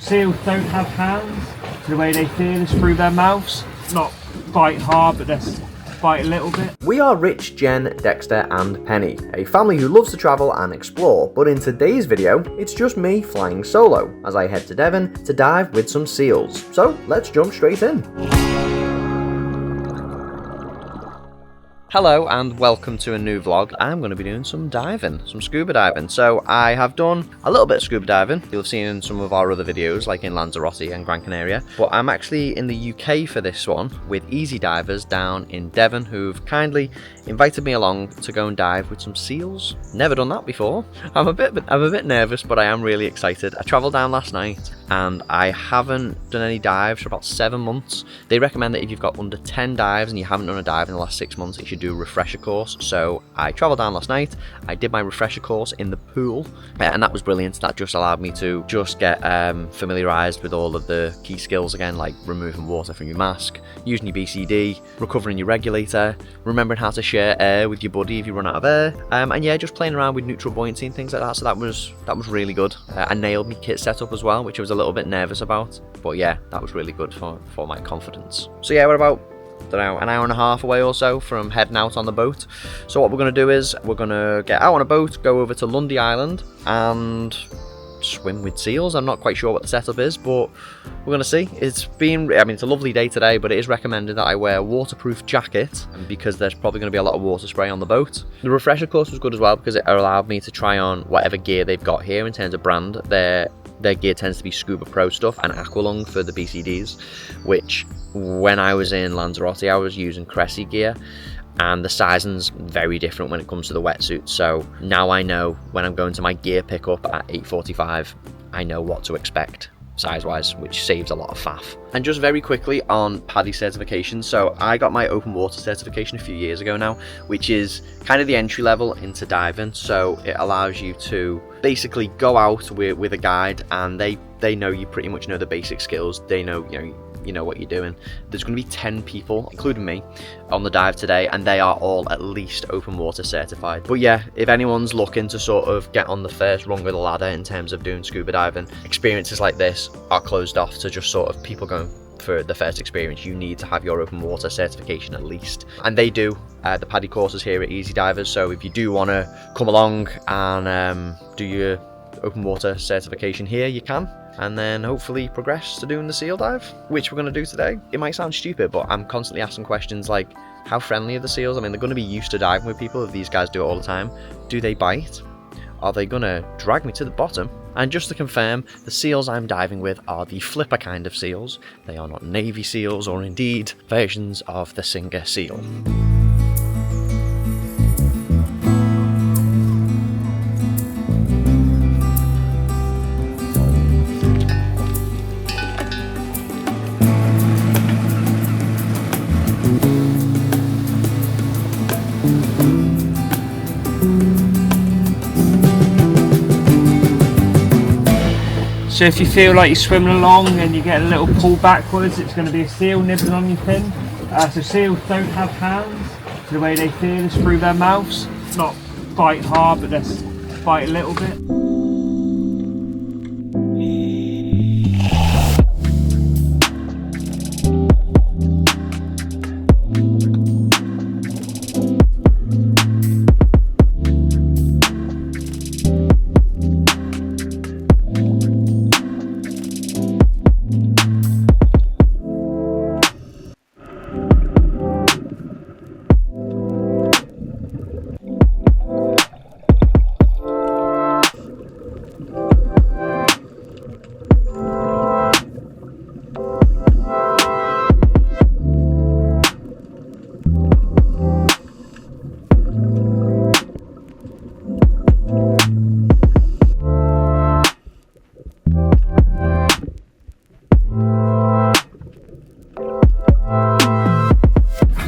Seals don't have hands, so the way they feel is through their mouths. Not bite hard, but they bite a little bit. We are Rich, Jen, Dexter and Penny, a family who loves to travel and explore, but in today's video, it's just me flying solo as I head to Devon to dive with some seals. So let's jump straight in. Hello and welcome to a new vlog. I'm going to be doing some diving, some scuba diving. So I have done a little bit of scuba diving. You'll have seen in some of our other videos like in Lanzarote and Gran Canaria. But I'm actually in the UK for this one with Easy Divers down in Devon, who've kindly invited me along to go and dive with some seals. Never done that before. I'm a bit nervous, but I am really excited. I travelled down last night and I haven't done any dives for about 7 months. They recommend that if you've got under 10 dives and you haven't done a dive in the last 6 months, you should do a refresher course. So I travelled down last night, I did my refresher course in the pool, and that was brilliant. That just allowed me to just get familiarised with all of the key skills again, like removing water from your mask, using your BCD, recovering your regulator, remembering how to share air with your buddy if you run out of air, and yeah, just playing around with neutral buoyancy and things like that. So that was really good. I nailed my kit setup as well, which I was a little bit nervous about, but yeah, that was really good for my confidence. So yeah, we're about, I don't know, an hour and a half away or so from heading out on the boat. So what we're going to do is we're going to get out on a boat, go over to Lundy Island and swim with seals. I'm not quite sure what the setup is, but we're going to see. It's a lovely day today, but it is recommended that I wear a waterproof jacket because there's probably going to be a lot of water spray on the boat. The refresher course was good as well because it allowed me to try on whatever gear they've got here in terms of brand. Their gear tends to be Scuba Pro stuff and Aqualung for the BCDs, which when I was in Lanzarote I was using Cressy gear, and the sizing's very different when it comes to the wetsuit. So now I know when I'm going to my gear pickup at 8:45, I know what to expect size-wise, which saves a lot of faff. And just very quickly on PADI certification, so I got my open water certification a few years ago now, which is kind of the entry level into diving. So it allows you to basically go out with a guide, and they know you pretty much know the basic skills. They know you know what you're doing. There's going to be 10 people, including me, on the dive today, and they are all at least open water certified. But yeah, if anyone's looking to sort of get on the first rung of the ladder in terms of doing scuba diving, experiences like this are closed off to just sort of people going for the first experience. You need to have your open water certification at least, and they do the PADI courses here at Easy Divers. So if you do want to come along and do your open water certification here, you can, and then hopefully progress to doing the seal dive, which we're going to do today. It might sound stupid, but I'm constantly asking questions like, how friendly are the seals? I mean, they're going to be used to diving with people if these guys do it all the time. Do they bite? Are they going to drag me to the bottom? And just to confirm, the seals I'm diving with are the flipper kind of seals. They are not Navy seals or indeed versions of the Singer seal. So if you feel like you're swimming along and you get a little pull backwards, it's going to be a seal nibbling on your fin. So seals don't have hands, so the way they feel is through their mouths. Not bite hard, but they bite a little bit.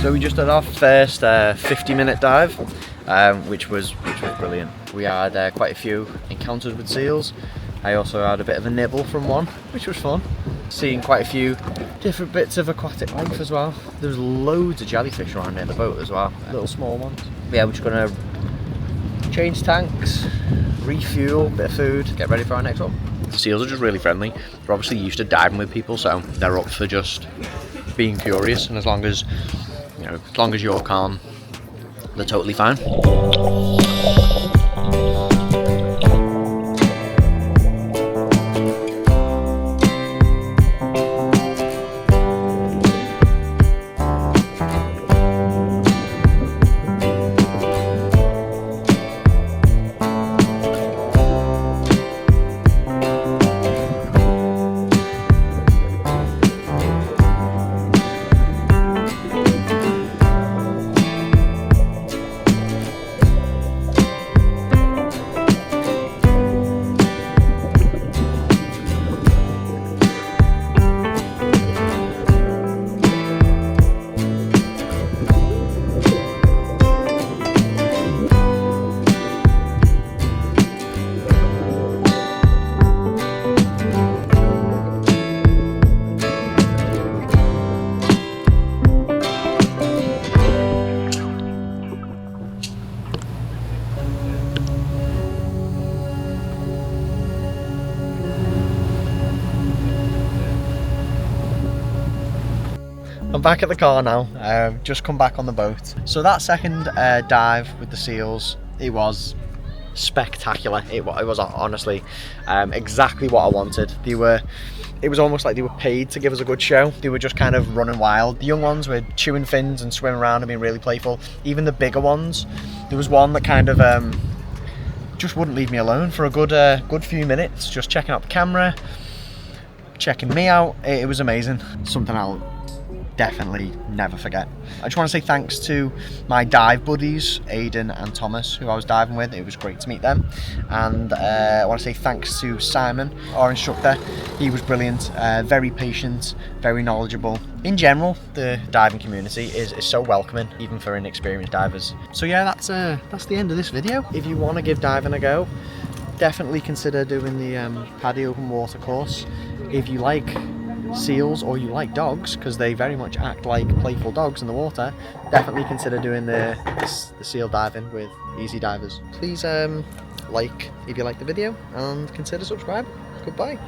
So we just had our first 50-minute dive, which was brilliant. We had quite a few encounters with seals. I also had a bit of a nibble from one, which was fun. Seeing quite a few different bits of aquatic life as well. There's loads of jellyfish around near the boat as well, little small ones. But yeah, we're just gonna change tanks, refuel, bit of food, get ready for our next one. The seals are just really friendly. They're obviously used to diving with people, so they're up for just being curious, and as long as, you know, as long as you're calm, they're totally fine. I'm back at the car now, just come back on the boat. So that second dive with the seals, it was spectacular. It was honestly exactly what I wanted. It was almost like they were paid to give us a good show. They were just kind of running wild. The young ones were chewing fins and swimming around and being really playful. Even the bigger ones, there was one that kind of just wouldn't leave me alone for a good few minutes, just checking out the camera, checking me out. It was amazing. Something I'll definitely never forget. I just want to say thanks to my dive buddies, Aidan and Thomas, who I was diving with. It was great to meet them. And I want to say thanks to Simon, our instructor. He was brilliant, very patient, very knowledgeable. In general, the diving community is so welcoming, even for inexperienced divers. So yeah, that's the end of this video. If you want to give diving a go, definitely consider doing the PADI open water course. If you like seals or you like dogs, because they very much act like playful dogs in the water, definitely consider doing the seal diving with Easy Divers. Please like if you like the video and consider subscribing. Goodbye.